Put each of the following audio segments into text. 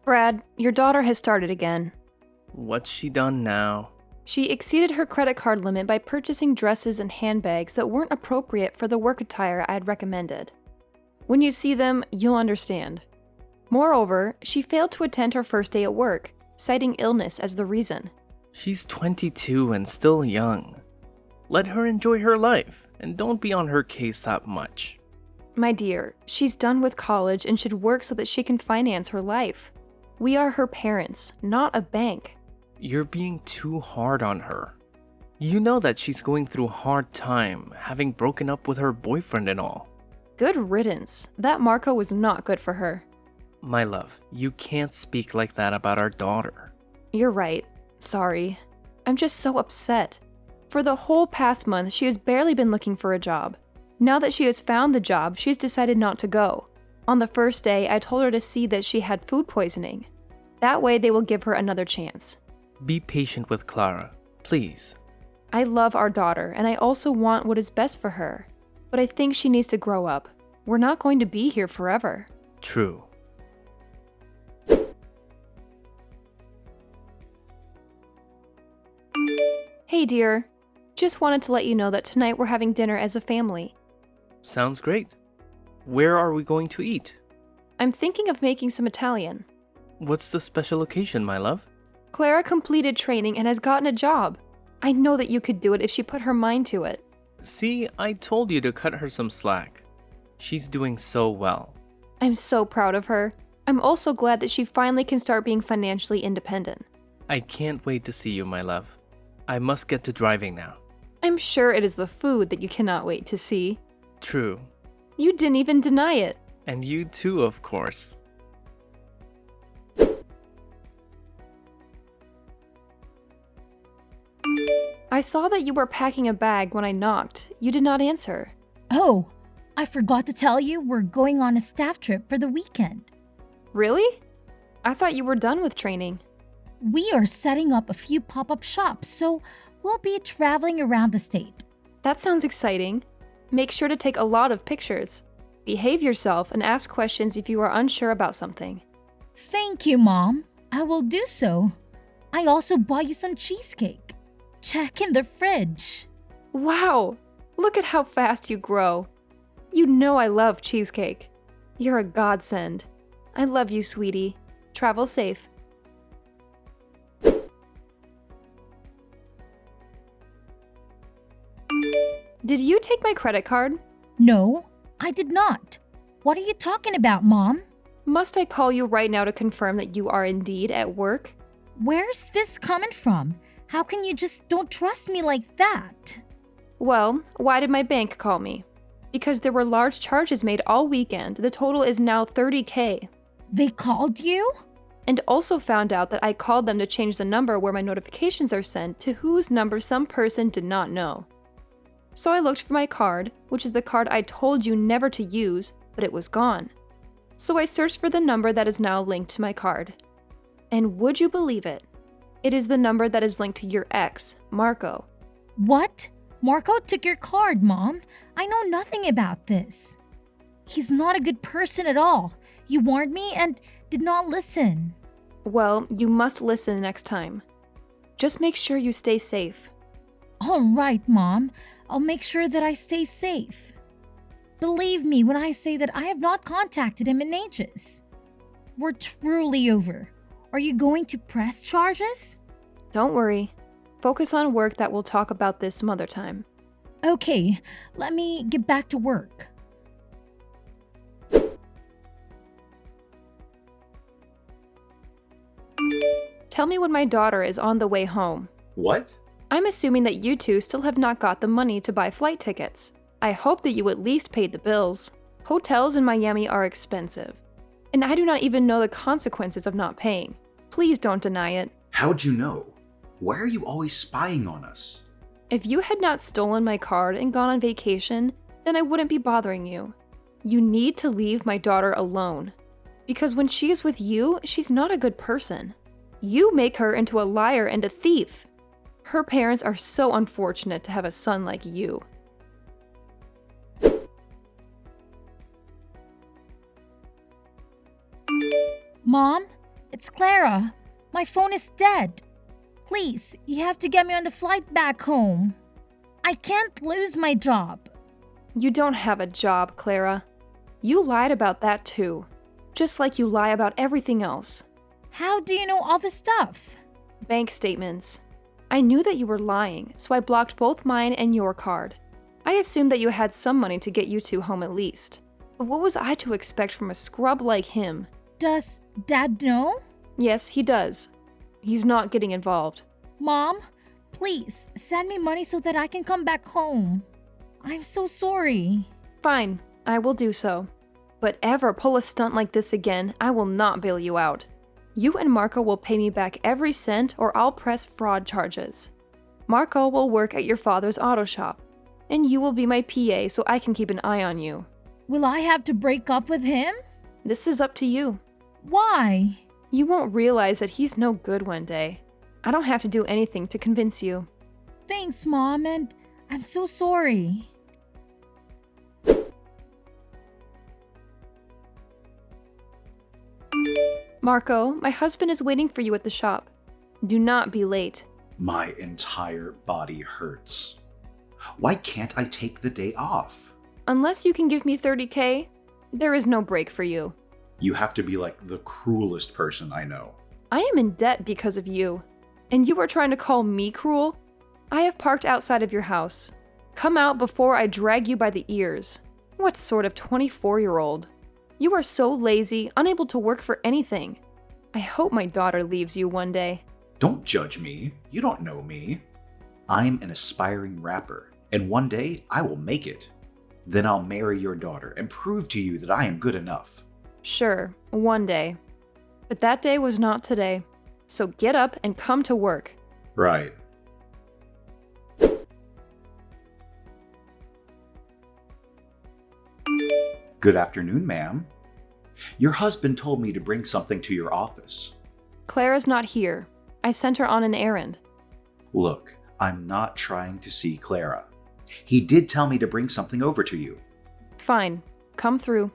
Brad, your daughter has started again. What's she done now? She exceeded her credit card limit by purchasing dresses and handbags that weren't appropriate for the work attire I had recommended. When you see them, you'll understand. Moreover, she failed to attend her first day at work, citing illness as the reason. She's 22 and still young. Let her enjoy her life, and don't be on her case that much. My dear, she's done with college and should work so that she can finance her life. We are her parents, not a bank. You're being too hard on her. You know that she's going through a hard time, having broken up with her boyfriend and all. Good riddance. That Marco was not good for her. My love, you can't speak like that about our daughter. You're right. Sorry. I'm just so upset. For the whole past month, she has barely been looking for a job. Now that she has found the job, she's decided not to go. On the first day, I told her to see that she had food poisoning. That way, they will give her another chance. Be patient with Clara, please. I love our daughter, and I also want what is best for her. But I think she needs to grow up. We're not going to be here forever. True. Hey dear, just wanted to let you know that tonight we're having dinner as a family. Sounds great. Where are we going to eat? I'm thinking of making some Italian. What's the special occasion, my love? Clara completed training and has gotten a job. I know that you could do it if she put her mind to it. See, I told you to cut her some slack. She's doing so well. I'm so proud of her. I'm also glad that she finally can start being financially independent. I can't wait to see you, my love. I must get to driving now. I'm sure it is the food that you cannot wait to see. True. You didn't even deny it. And you too, of course. I saw that you were packing a bag when I knocked. You did not answer. Oh, I forgot to tell you we're going on a staff trip for the weekend. Really? I thought you were done with training. We are setting up a few pop-up shops, so we'll be traveling around the state. That sounds exciting. Make sure to take a lot of pictures. Behave yourself and ask questions if you are unsure about something. Thank you, Mom. I will do so. I also bought you some cheesecake. Check in the fridge. Wow! Look at how fast you grow. You know I love cheesecake. You're a godsend. I love you, sweetie. Travel safe. Did you take my credit card? No, I did not. What are you talking about, Mom? Must I call you right now to confirm that you are indeed at work? Where's this coming from? How can you just don't trust me like that? Well, why did my bank call me? Because there were large charges made all weekend. The total is now $30,000. They called you? And also found out that I called them to change the number where my notifications are sent to whose number some person did not know. So I looked for my card, which is the card I told you never to use, but it was gone. So I searched for the number that is now linked to my card. And would you believe it? It is the number that is linked to your ex, Marco. What? Marco took your card, Mom. I know nothing about this. He's not a good person at all. You warned me and did not listen. Well, you must listen next time. Just make sure you stay safe. All right, Mom. I'll make sure that I stay safe. Believe me when I say that I have not contacted him in ages. We're truly over. Are you going to press charges? Don't worry. Focus on work that we'll talk about this some other time. Okay, let me get back to work. Tell me when my daughter is on the way home. What? I'm assuming that you two still have not got the money to buy flight tickets. I hope that you at least paid the bills. Hotels in Miami are expensive. And I do not even know the consequences of not paying. Please don't deny it. How'd you know? Why are you always spying on us? If you had not stolen my card and gone on vacation, then I wouldn't be bothering you. You need to leave my daughter alone. Because when she is with you, she's not a good person. You make her into a liar and a thief. Her parents are so unfortunate to have a son like you. Mom, It's Clara. My phone is dead. Please, you have to get me on the flight back home. I can't lose my job. You don't have a job, Clara. You lied about that too. Just like you lie about everything else. How do you know all this stuff? Bank statements. I knew that you were lying, so I blocked both mine and your card. I assumed that you had some money to get you two home at least. But what was I to expect from a scrub like him? Does Dad know? Yes, he does. He's not getting involved. Mom, please send me money so that I can come back home. I'm so sorry. Fine, I will do so. But ever pull a stunt like this again, I will not bail you out. You and Marco will pay me back every cent or I'll press fraud charges. Marco will work at your father's auto shop, and you will be my PA so I can keep an eye on you. Will I have to break up with him? This is up to you. Why? You won't realize that he's no good one day. I don't have to do anything to convince you. Thanks, Mom, and I'm so sorry. Marco, my husband is waiting for you at the shop. Do not be late. My entire body hurts. Why can't I take the day off? Unless you can give me $30K, there is no break for you. You have to be like the cruelest person I know. I am in debt because of you. And you are trying to call me cruel? I have parked outside of your house. Come out before I drag you by the ears. What sort of 24-year-old? You are so lazy, unable to work for anything. I hope my daughter leaves you one day. Don't judge me. You don't know me. I'm an aspiring rapper, and one day I will make it. Then I'll marry your daughter and prove to you that I am good enough. Sure, one day. But that day was not today. So get up and come to work. Right. Good afternoon, ma'am. Your husband told me to bring something to your office. Clara's not here. I sent her on an errand. Look, I'm not trying to see Clara. He did tell me to bring something over to you. Fine, come through.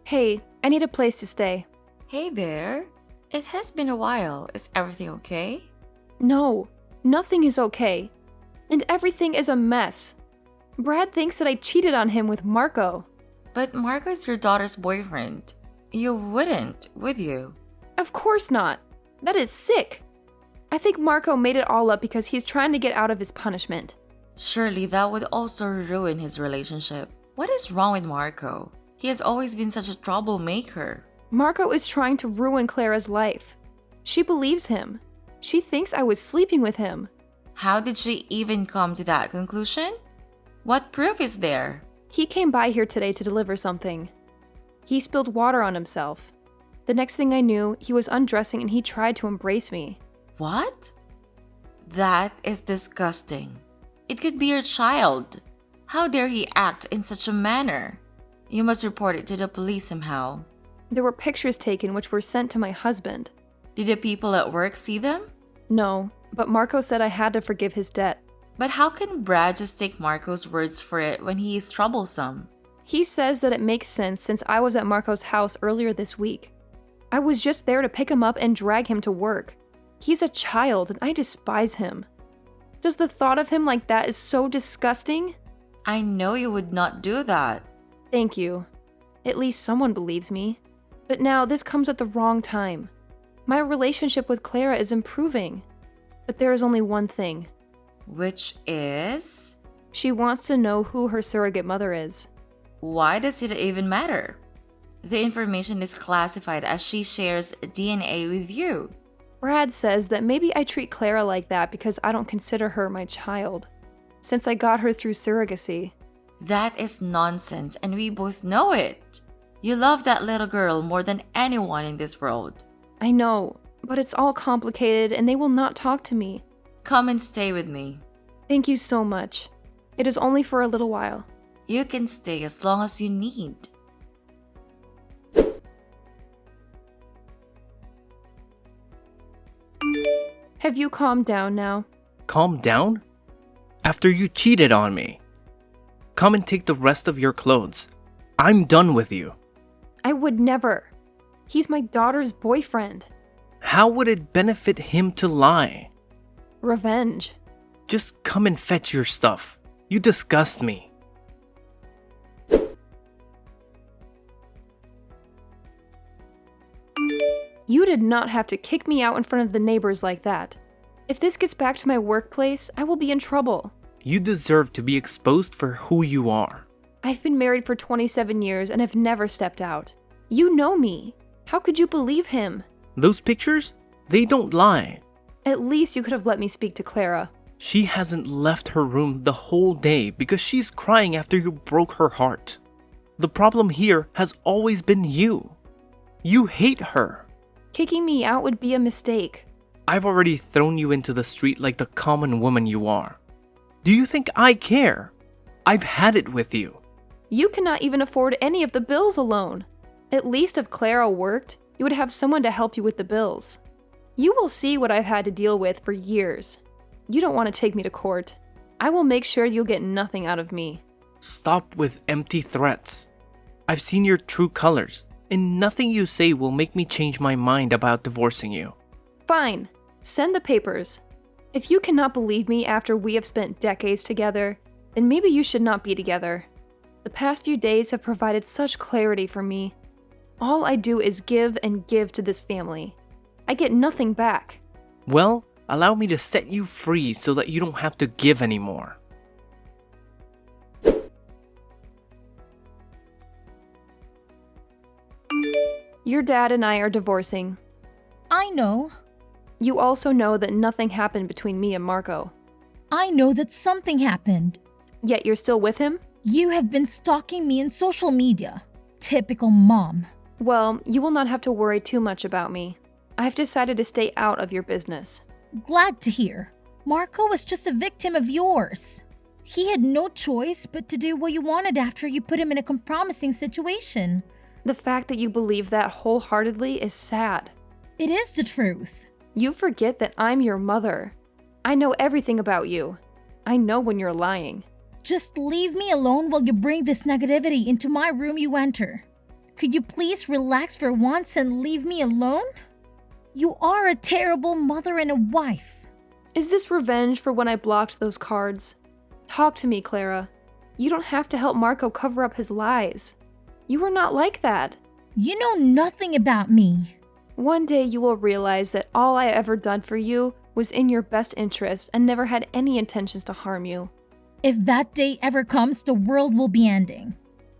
Hey, I need a place to stay. Hey there. It has been a while. Is everything okay? No, nothing is okay. And everything is a mess. Brad thinks that I cheated on him with Marco. But Marco is your daughter's boyfriend. You wouldn't, would you? Of course not. That is sick. I think Marco made it all up because he's trying to get out of his punishment. Surely that would also ruin his relationship. What is wrong with Marco? He has always been such a troublemaker. Marco is trying to ruin Clara's life. She believes him. She thinks I was sleeping with him. How did she even come to that conclusion? What proof is there? He came by here today to deliver something. He spilled water on himself. The next thing I knew, he was undressing and he tried to embrace me. What? That is disgusting. It could be your child. How dare he act in such a manner? You must report it to the police somehow. There were pictures taken which were sent to my husband. Did the people at work see them? No, but Marco said I had to forgive his debt. But how can Brad just take Marco's words for it when he is troublesome? He says that it makes sense since I was at Marco's house earlier this week. I was just there to pick him up and drag him to work. He's a child and I despise him. Does the thought of him like that is so disgusting? I know you would not do that. Thank you. At least someone believes me. But now this comes at the wrong time. My relationship with Clara is improving. But there is only one thing. Which is? She wants to know who her surrogate mother is. Why does it even matter? The information is classified as she shares DNA with you. Brad says that maybe I treat Clara like that because I don't consider her my child, since I got her through surrogacy. That is nonsense, and we both know it. You love that little girl more than anyone in this world. I know, but it's all complicated and they will not talk to me. Come and stay with me. Thank you so much. It is only for a little while. You can stay as long as you need. Have you calmed down now? Calm down? After you cheated on me. come and take the rest of your clothes. I'm done with you. I would never. He's my daughter's boyfriend. How would it benefit him to lie? Revenge. Just come and fetch your stuff. You disgust me. You did not have to kick me out in front of the neighbors like that. If this gets back to my workplace, I will be in trouble. You deserve to be exposed for who you are. I've been married for 27 years and have never stepped out. You know me. How could you believe him? Those pictures? They don't lie. At least you could have let me speak to Clara. She hasn't left her room the whole day because she's crying after you broke her heart. The problem here has always been you. You hate her. Kicking me out would be a mistake. I've already thrown you into the street like the common woman you are. Do you think I care? I've had it with you. You cannot even afford any of the bills alone. At least if Clara worked, you would have someone to help you with the bills. You will see what I've had to deal with for years. You don't want to take me to court. I will make sure you'll get nothing out of me. Stop with empty threats. I've seen your true colors, and nothing you say will make me change my mind about divorcing you. Fine. Send the papers. If you cannot believe me after we have spent decades together, then maybe you should not be together. The past few days have provided such clarity for me. All I do is give and give to this family. I get nothing back. Well, allow me to set you free so that you don't have to give anymore. Your dad and I are divorcing. I know. You also know that nothing happened between me and Marco. I know that something happened. Yet you're still with him? You have been stalking me in social media. Typical mom. Well, you will not have to worry too much about me. I've decided to stay out of your business. Glad to hear. Marco was just a victim of yours. He had no choice but to do what you wanted after you put him in a compromising situation. The fact that you believe that wholeheartedly is sad. It is the truth. You forget that I'm your mother. I know everything about you. I know when you're lying. Just leave me alone while you bring this negativity into my room you enter. Could you please relax for once and leave me alone? You are a terrible mother and a wife. Is this revenge for when I blocked those cards? Talk to me, Clara. You don't have to help Marco cover up his lies. You are not like that. You know nothing about me. One day you will realize that all I ever done for you was in your best interest and never had any intentions to harm you. If that day ever comes, the world will be ending.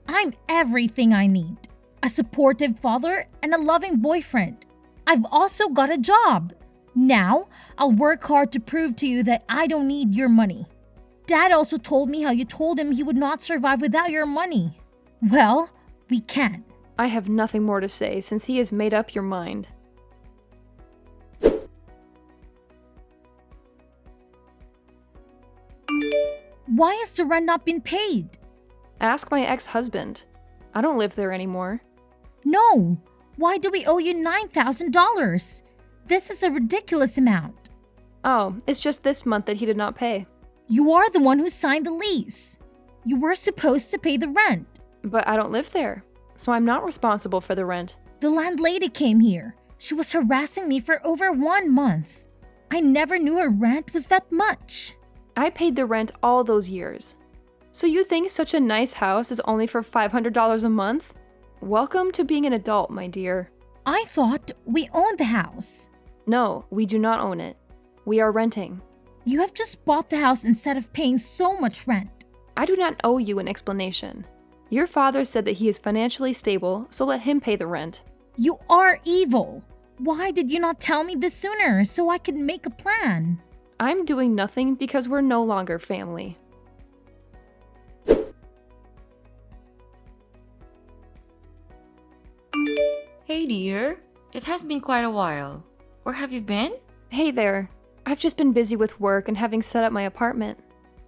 I'm everything I need. A supportive father and a loving boyfriend. I've also got a job. Now, I'll work hard to prove to you that I don't need your money. Dad also told me how you told him he would not survive without your money. Well, we can. I have nothing more to say since he has made up your mind. Why has the rent not been paid? Ask my ex-husband. I don't live there anymore. No. Why do we owe you $9,000? This is a ridiculous amount. Oh, it's just this month that he did not pay. You are the one who signed the lease. You were supposed to pay the rent. But I don't live there, so I'm not responsible for the rent. The landlady came here. She was harassing me for over 1 month. I never knew her rent was that much. I paid the rent all those years. So you think such a nice house is only for $500 a month? Welcome to being an adult, my dear. I thought we owned the house. No, we do not own it. We are renting. You have just bought the house instead of paying so much rent. I do not owe you an explanation. Your father said that he is financially stable, so let him pay the rent. You are evil. Why did you not tell me this sooner so I could make a plan? I'm doing nothing because we're no longer family. Hey dear, it has been quite a while. Where have you been? Hey there. I've just been busy with work and having set up my apartment.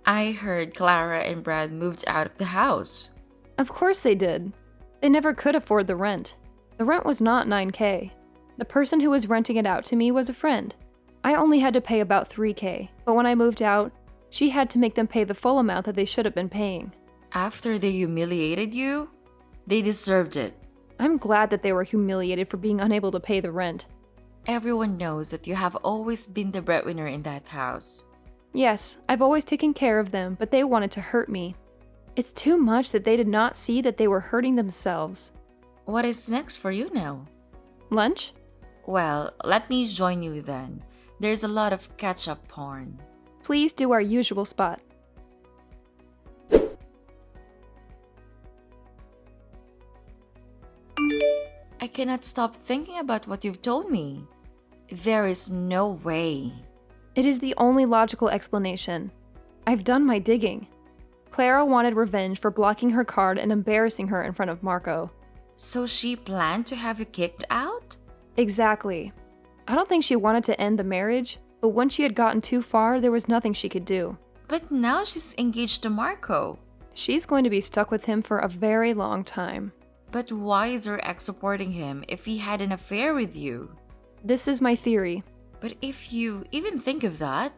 I heard Clara and Brad moved out of the house. Of course they did. They never could afford the rent. The rent was not $9K. The person who was renting it out to me was a friend. I only had to pay about $3K, but when I moved out, she had to make them pay the full amount that they should have been paying. After they humiliated you, they deserved it. I'm glad that they were humiliated for being unable to pay the rent. Everyone knows that you have always been the breadwinner in that house. Yes, I've always taken care of them, but they wanted to hurt me. It's too much that they did not see that they were hurting themselves. What is next for you now? Lunch? Well, let me join you then. There's a lot of ketchup porn. Please do our usual spot. I cannot stop thinking about what you've told me. There is no way. It is the only logical explanation. I've done my digging. Clara wanted revenge for blocking her card and embarrassing her in front of Marco. So she planned to have you kicked out? Exactly. I don't think she wanted to end the marriage, but once she had gotten too far, there was nothing she could do. But now she's engaged to Marco. She's going to be stuck with him for a very long time. But why is her ex supporting him if he had an affair with you? This is my theory. But if you even think of that,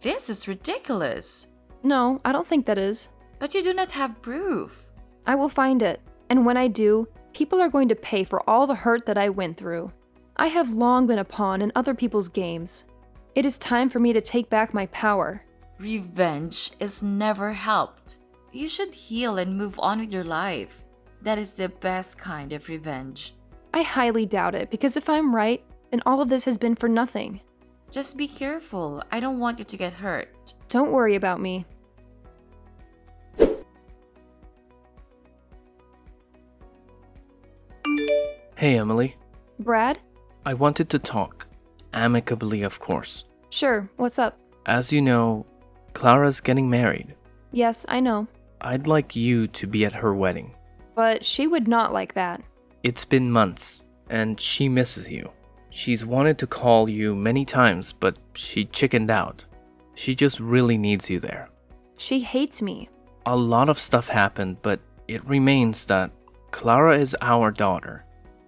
this is ridiculous. No, I don't think that is. But you do not have proof. I will find it, and when I do, people are going to pay for all the hurt that I went through. I have long been a pawn in other people's games. It is time for me to take back my power. Revenge is never helped. You should heal and move on with your life. That is the best kind of revenge. I highly doubt it, because if I'm right, then all of this has been for nothing. Just be careful. I don't want you to get hurt. Don't worry about me. Hey, Emily. Brad? I wanted to talk. Amicably, of course. Sure, what's up? As you know, Clara's getting married. Yes, I know. I'd like you to be at her wedding. But she would not like that. It's been months, and she misses you. She's wanted to call you many times, but she chickened out. She just really needs you there. She hates me. A lot of stuff happened, but it remains that Clara is our daughter,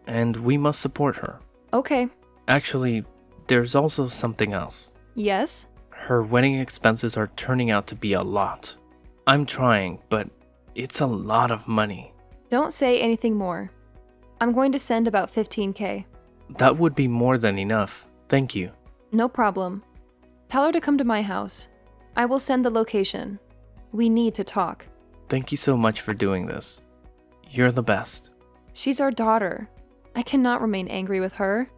and we must support her. Okay. Actually, there's also something else. Yes? Her wedding expenses are turning out to be a lot. I'm trying, but it's a lot of money. Don't say anything more. I'm going to send about $15,000. That would be more than enough. Thank you. No problem. Tell her to come to my house. I will send the location. We need to talk. Thank you so much for doing this. You're the best. She's our daughter. I cannot remain angry with her.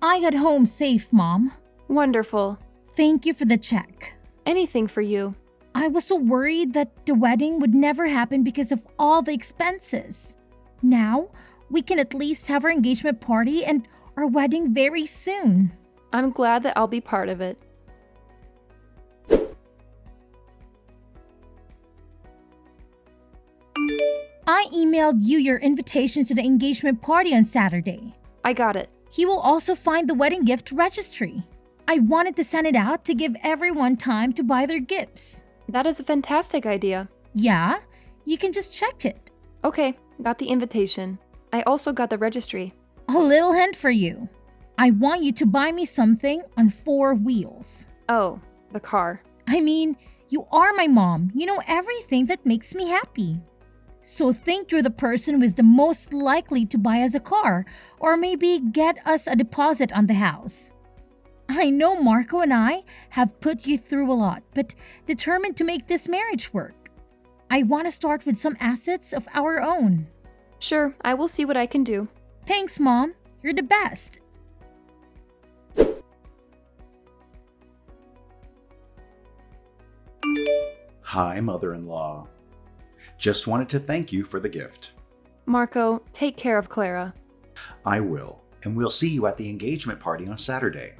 I got home safe, Mom. Wonderful. Thank you for the check. Anything for you. I was so worried that the wedding would never happen because of all the expenses. Now, we can at least have our engagement party and our wedding very soon. I'm glad that I'll be part of it. I emailed you your invitation to the engagement party on Saturday. I got it. He will also find the wedding gift registry. I wanted to send it out to give everyone time to buy their gifts. That is a fantastic idea. Yeah, you can just check it. Okay, got the invitation. I also got the registry. A little hint for you. I want you to buy me something on 4 wheels. Oh, the car. I mean, you are my mom. You know everything that makes me happy. So think you're the person who is the most likely to buy us a car or maybe get us a deposit on the house. I know Marco and I have put you through a lot, but determined to make this marriage work. I want to start with some assets of our own. Sure, I will see what I can do. Thanks, Mom. You're the best. Hi, mother-in-law. Just wanted to thank you for the gift. Marco, take care of Clara. I will, and we'll see you at the engagement party on Saturday.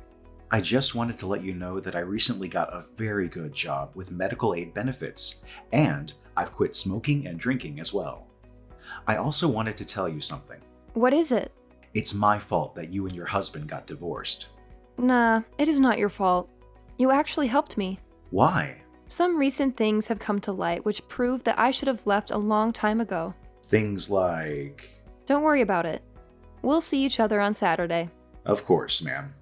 I just wanted to let you know that I recently got a very good job with medical aid benefits, and I've quit smoking and drinking as well. I also wanted to tell you something. What is it? It's my fault that you and your husband got divorced. Nah, it is not your fault. You actually helped me. Why? Some recent things have come to light which prove that I should have left a long time ago. Things like... Don't worry about it. We'll see each other on Saturday. Of course, ma'am.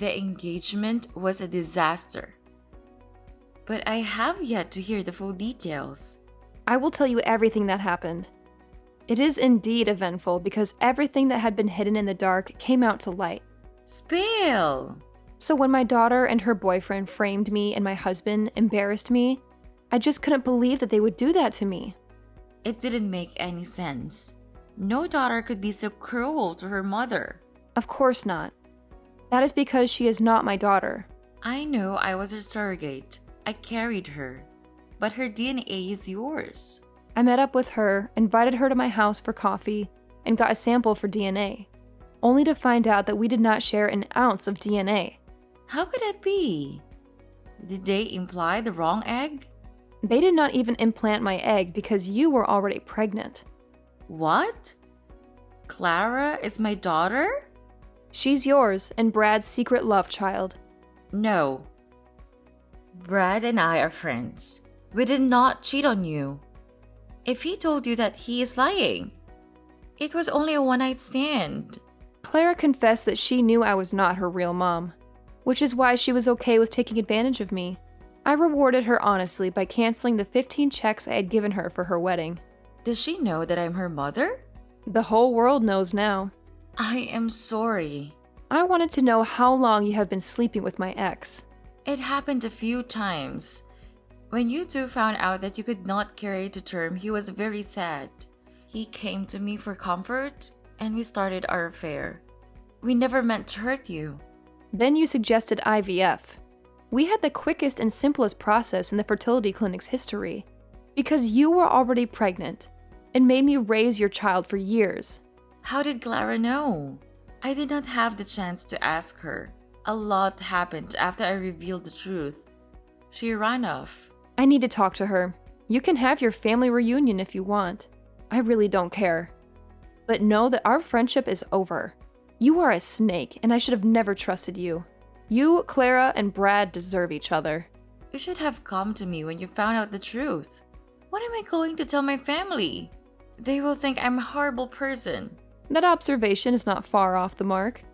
The engagement was a disaster. But I have yet to hear the full details. I will tell you everything that happened. It is indeed eventful because everything that had been hidden in the dark came out to light. Spill! So when my daughter and her boyfriend framed me and my husband embarrassed me, I just couldn't believe that they would do that to me. It didn't make any sense. No daughter could be so cruel to her mother. Of course not. That is because she is not my daughter. I know I was her surrogate. I carried her. But her DNA is yours. I met up with her, invited her to my house for coffee, and got a sample for DNA, only to find out that we did not share an ounce of DNA. How could that be? Did they imply the wrong egg? They did not even implant my egg because you were already pregnant. What? Clara is my daughter? She's yours and Brad's secret love child. No. Brad and I are friends. We did not cheat on you. If he told you that, he is lying. It was only a one-night stand. Clara confessed that she knew I was not her real mom, which is why she was okay with taking advantage of me. I rewarded her honestly by canceling the 15 checks I had given her for her wedding. Does she know that I'm her mother? The whole world knows now. I am sorry. I wanted to know how long you have been sleeping with my ex. It happened a few times. When you two found out that you could not carry it to term, he was very sad. He came to me for comfort, and we started our affair. We never meant to hurt you. Then you suggested IVF. We had the quickest and simplest process in the fertility clinic's history, because you were already pregnant and made me raise your child for years. How did Clara know? I did not have the chance to ask her. A lot happened after I revealed the truth. She ran off. I need to talk to her. You can have your family reunion if you want. I really don't care. But know that our friendship is over. You are a snake, and I should have never trusted you. You, Clara, and Brad deserve each other. You should have come to me when you found out the truth. What am I going to tell my family? They will think I'm a horrible person. That observation is not far off the mark.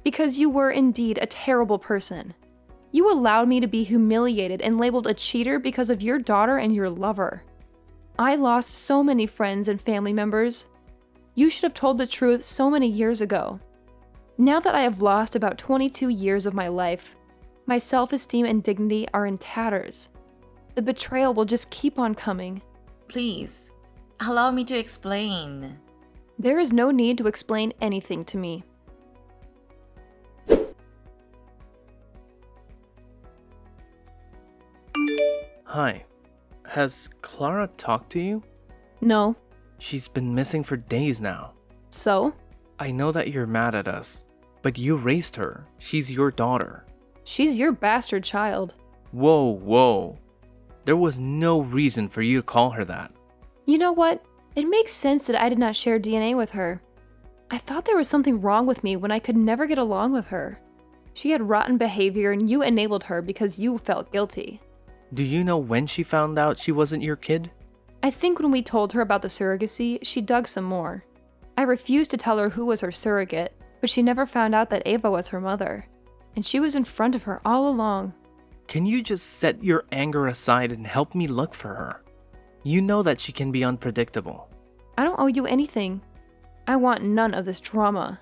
Because you were indeed a terrible person. You allowed me to be humiliated and labeled a cheater because of your daughter and your lover. I lost so many friends and family members. You should have told the truth so many years ago. Now that I have lost about 22 years of my life, my self-esteem and dignity are in tatters. The betrayal will just keep on coming. Please, allow me to explain. There is no need to explain anything to me. Hi. Has Clara talked to you? No. She's been missing for days now. So? I know that you're mad at us, but you raised her. She's your daughter. She's your bastard child. Whoa. There was no reason for you to call her that. You know what? It makes sense that I did not share DNA with her. I thought there was something wrong with me when I could never get along with her. She had rotten behavior and you enabled her because you felt guilty. Do you know when she found out she wasn't your kid? I think when we told her about the surrogacy, she dug some more. I refused to tell her who was her surrogate, but she never found out that Ava was her mother. And she was in front of her all along. Can you just set your anger aside and help me look for her? You know that she can be unpredictable. I don't owe you anything. I want none of this drama.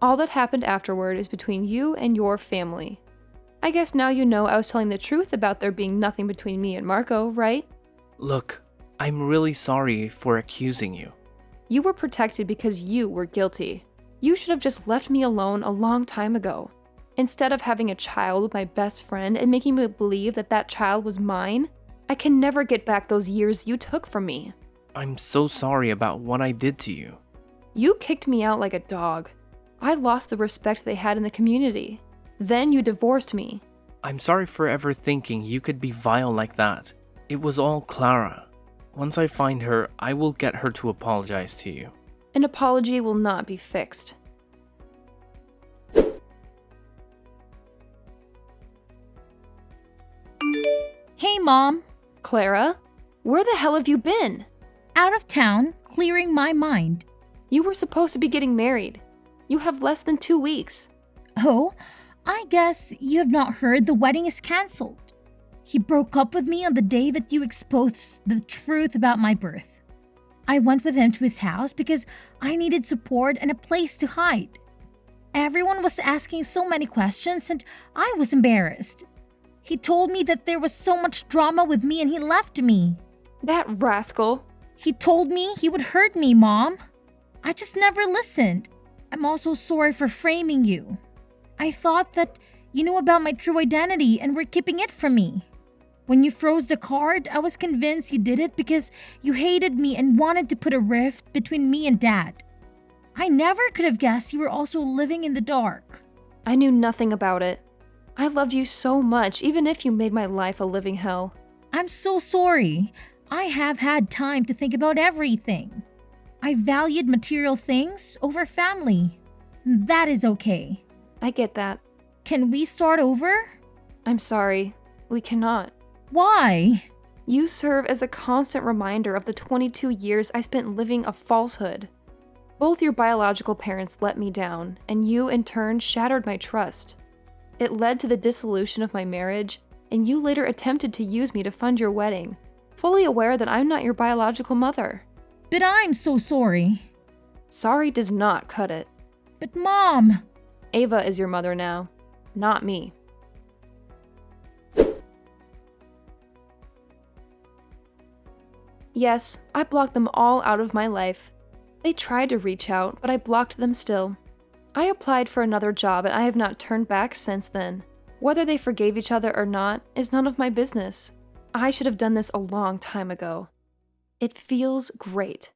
All that happened afterward is between you and your family. I guess now you know I was telling the truth about there being nothing between me and Marco, right? Look, I'm really sorry for accusing you. You were protected because you were guilty. You should have just left me alone a long time ago. Instead of having a child with my best friend and making me believe that that child was mine, I can never get back those years you took from me. I'm so sorry about what I did to you. You kicked me out like a dog. I lost the respect they had in the community. Then you divorced me. I'm sorry for ever thinking you could be vile like that. It was all Clara. Once I find her, I will get her to apologize to you. An apology will not be fixed. Hey, Mom. Clara, where the hell have you been? Out of town, clearing my mind. You were supposed to be getting married. You have less than 2 weeks. Oh, I guess you have not heard the wedding is cancelled. He broke up with me on the day that you exposed the truth about my birth. I went with him to his house because I needed support and a place to hide. Everyone was asking so many questions and I was embarrassed. He told me that there was so much drama with me and he left me. That rascal. He told me he would hurt me, Mom. I just never listened. I'm also sorry for framing you. I thought that you knew about my true identity and were keeping it from me. When you froze the card, I was convinced you did it because you hated me and wanted to put a rift between me and Dad. I never could have guessed you were also living in the dark. I knew nothing about it. I loved you so much, even if you made my life a living hell. I'm so sorry. I have had time to think about everything. I valued material things over family. That is okay. I get that. Can we start over? I'm sorry. We cannot. Why? You serve as a constant reminder of the 22 years I spent living a falsehood. Both your biological parents let me down, and you, in turn, shattered my trust. It led to the dissolution of my marriage, and you later attempted to use me to fund your wedding, fully aware that I'm not your biological mother. But I'm so sorry. Sorry does not cut it. But Mom! Ava is your mother now, not me. Yes, I blocked them all out of my life. They tried to reach out, but I blocked them still. I applied for another job and I have not turned back since then. Whether they forgave each other or not is none of my business. I should have done this a long time ago. It feels great.